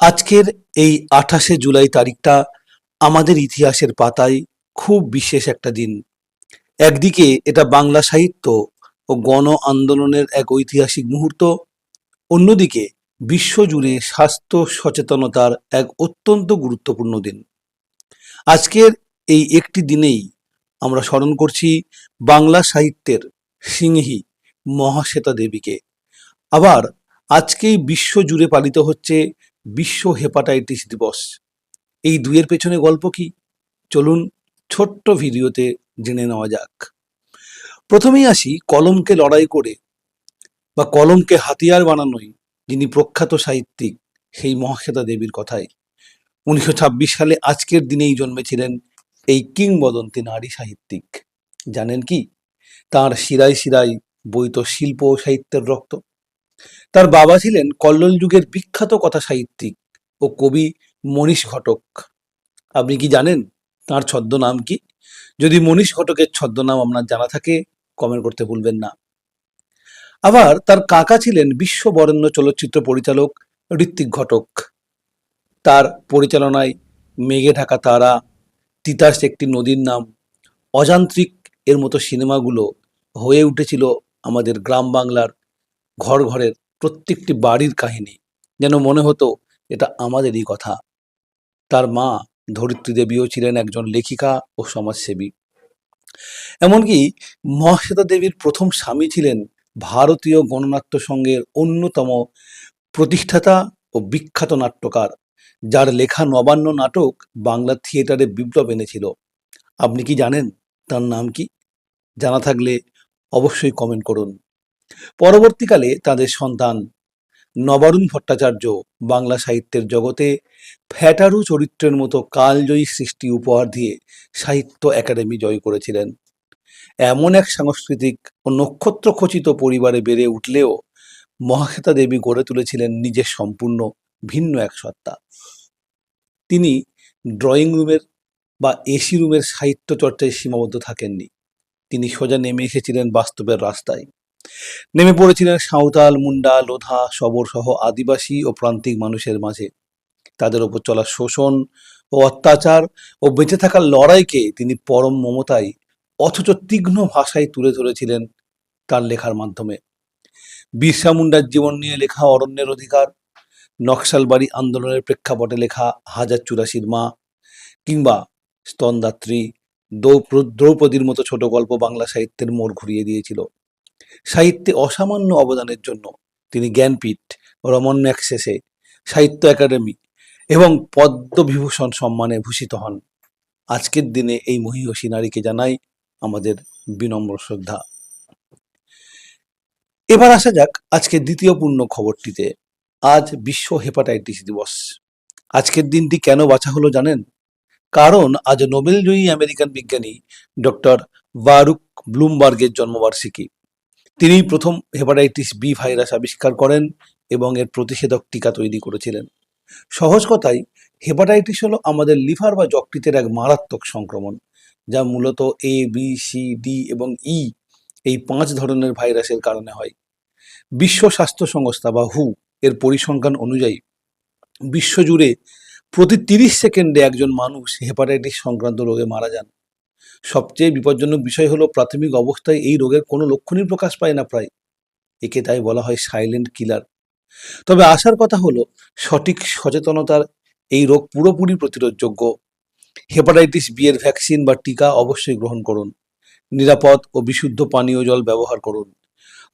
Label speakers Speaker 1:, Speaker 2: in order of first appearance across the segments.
Speaker 1: আজকের এই ২৮শে জুলাই তারিখটা আমাদের ইতিহাসের পাতায় খুব বিশেষ একটা দিন। একদিকে এটা বাংলা সাহিত্য ও গণ আন্দোলনের এক ঐতিহাসিক মুহূর্ত, অন্যদিকে বিশ্বজুড়ে স্বাস্থ্য সচেতনতার এক অত্যন্ত গুরুত্বপূর্ণ দিন। আজকের এই একটি দিনেই আমরা স্মরণ করছি বাংলা সাহিত্যের সিংহী মহাশ্বেতা দেবীকে। আবার আজকেই বিশ্বজুড়ে পালিত হচ্ছে বিশ্ব হেপাটাইটিস দিবস। এই দুইয়ের পেছনে গল্প কি? চলুন ছোট্ট ভিডিওতে জেনে নেওয়া যাক। প্রথমেই আসি কলমকে লড়াই করে বা কলমকে হাতিয়ার বানানোই যিনি প্রখ্যাত সাহিত্যিক সেই মহাশ্বেতা দেবীর কথায়। ১৯২৬ সালে আজকের দিনেই জন্মেছিলেন এই কিংবদন্তি নারী সাহিত্যিক। জানেন কি? তাঁর শিরায় শিরায় বইত শিল্প ও সাহিত্যের রক্ত। তার বাবা ছিলেন কল্লোল যুগের বিখ্যাত কথা সাহিত্যিক ও কবি মনীষ ঘটক। আপনি কি জানেন তার ছদ্মনাম কি? যদি মনীষ ঘটকের ছদ্মনাম আপনার জানা থাকে কমেন্ট করতে ভুলবেন না। আবার তার কাকা ছিলেন বিশ্ববরেণ্য চলচ্চিত্র পরিচালক ঋত্বিক ঘটক। তার পরিচালনায় মেঘে ঢাকা তারা, তিতাস একটি নদীর নাম, অযান্ত্রিক এর মতো সিনেমাগুলো হয়ে উঠেছিল আমাদের গ্রাম বাংলার ঘর ঘরের প্রত্যেকটি বাড়ির কাহিনী। যেন মনে হতো এটা আমাদেরই কথা। তার মা ধরিত্রী দেবীও ছিলেন একজন লেখিকা ও সমাজসেবী। এমনকি মহাশ্বেতা দেবীর প্রথম স্বামী ছিলেন ভারতীয় গণনাট্য সংঘের অন্যতম প্রতিষ্ঠাতা ও বিখ্যাত নাট্যকার, যার লেখা নবান্ন নাটক বাংলা থিয়েটারে বিপ্লব এনেছিল। আপনি কি জানেন তার নাম কি? জানা থাকলে অবশ্যই কমেন্ট করুন। পরবর্তীকালে তাদের সন্তান নবারুণ ভট্টাচার্য বাংলা সাহিত্যের জগতে ফ্যাটারু চরিত্রের মতো কালজয়ী সৃষ্টি উপহার দিয়ে সাহিত্য একাডেমি জয় করেছিলেন। এমন এক সাংস্কৃতিক ও নক্ষত্রখচিত পরিবারে বেড়ে উঠলেও মহাশ্বেতা দেবী গড়ে তুলেছিলেন নিজের সম্পূর্ণ ভিন্ন এক সত্তা। তিনি ড্রয়িং রুমের বা এসি রুমের সাহিত্য চর্চায় সীমাবদ্ধ থাকেননি। তিনি সোজা নেমে এসেছিলেন বাস্তবের রাস্তায়। নেমে পড়েছিলেন সাঁওতাল, মুন্ডা, লোধা, শবর সহ আদিবাসী ও প্রান্তিক মানুষের মাঝে। তাদের ওপর চলা শোষণ ও অত্যাচার ও বেঁচে থাকার লড়াইকে তিনি পরম মমতায় অথচ তীক্ষ্ণ ভাষায় তুলে ধরেছিলেন তার লেখার মাধ্যমে। বিরসা মুন্ডার জীবন নিয়ে লেখা অরণ্যের অধিকার, নকশালবাড়ি আন্দোলনের প্রেক্ষাপটে লেখা হাজার চুরাশির মা, কিংবা স্তনদাত্রী, দ্রৌপদীর মতো ছোট গল্প বাংলা সাহিত্যের মোড় ঘুরিয়ে দিয়েছিল। সাহিত্যে অসামান্য অবদানের জন্য তিনি জ্ঞানপীঠ, রমন ম্যাগসেসে, সাহিত্য একাডেমি এবং পদ্মবিভূষণ সম্মানে ভূষিত হন। আজকের দিনে এই মহীয়সী নারীকে জানাই আমাদের বিনম্র শ্রদ্ধা। এবার আসা যাক আজকের দ্বিতীয় পূর্ণ খবরটিতে। আজ বিশ্ব হেপাটাইটিস দিবস। আজকের দিনটি কেন বাছা হলো জানেন? কারণ আজ নোবেলজয়ী আমেরিকান বিজ্ঞানী ডক্টর বারুক ব্লুমবার্গের জন্মবার্ষিকী। তিনিই প্রথম হেপাটাইটিস বি ভাইরাস আবিষ্কার করেন এবং এর প্রতিষেধক টিকা তৈরি করেছিলেন। সহজ কথায় হেপাটাইটিস হলো আমাদের লিভার বা যকৃতের এক মারাত্মক সংক্রমণ, যা মূলত এ, বি, সি, ডি এবং ই এই 5 ধরনের ভাইরাসের কারণে হয়। বিশ্ব স্বাস্থ্য সংস্থা বা হু এর পরিসংখ্যান অনুযায়ী বিশ্বজুড়ে প্রতি 30 সেকেন্ডে একজন মানুষ হেপাটাইটিস সংক্রান্ত রোগে মারা যান। সবচেয়ে বিপজ্জনক বিষয় হলো প্রাথমিক অবস্থায় এই রোগের কোনো লক্ষণই প্রকাশ পায় না প্রায়। একে তাই বলা হয় সাইলেন্ট কিলার। তবে আসার কথা হলো সঠিক সচেতনতার এই রোগ পুরোপুরি প্রতিরোধযোগ্য। হেপাটাইটিস বি এর ভ্যাকসিন বা টিকা অবশ্যই গ্রহণ করুন। নিরাপদ ও বিশুদ্ধ পানীয় জল ব্যবহার করুন।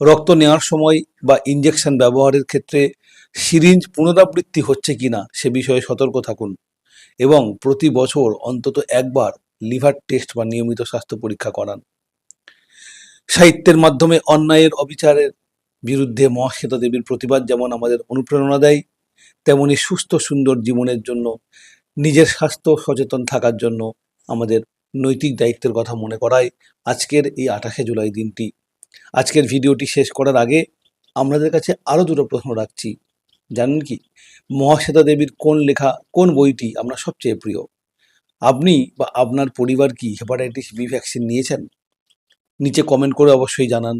Speaker 1: রক্ত নেওয়ার সময় বা ইনজেকশন ব্যবহারের ক্ষেত্রে সিরিঞ্জ পুনরাবৃত্তি হচ্ছে কিনা সে বিষয়ে সতর্ক থাকুন এবং প্রতি বছর অন্তত একবার লিভার টেস্ট বা নিয়মিত স্বাস্থ্য পরীক্ষা করান। সাহিত্যের মাধ্যমে অন্যায়ের অবিচারের বিরুদ্ধে মহাশ্বেতা দেবীর প্রতিবাদ যেমন আমাদের অনুপ্রেরণা দেয়, তেমনি সুস্থ সুন্দর জীবনের জন্য নিজের স্বাস্থ্য সচেতন থাকার জন্য আমাদের নৈতিক দায়িত্বের কথা মনে করায় আজকের এই ২৮শে জুলাই দিনটি। আজকের ভিডিওটি শেষ করার আগে আপনাদের কাছে আরও দুটো প্রশ্ন রাখছি। জানেন কি মহাশ্বেতা দেবীর কোন বইটি আপনার সবচেয়ে প্রিয়? আপনি বা আপনার পরিবার কি হেপাটাইটিস বি ভ্যাকসিন নিয়েছেন? নিচে কমেন্ট করে অবশ্যই জানান।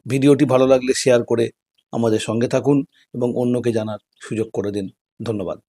Speaker 1: ভিডিওটি ভালো লাগলে শেয়ার করে আমাদের সঙ্গে থাকুন এবং অন্যকে জানার সুযোগ করে দিন। ধন্যবাদ।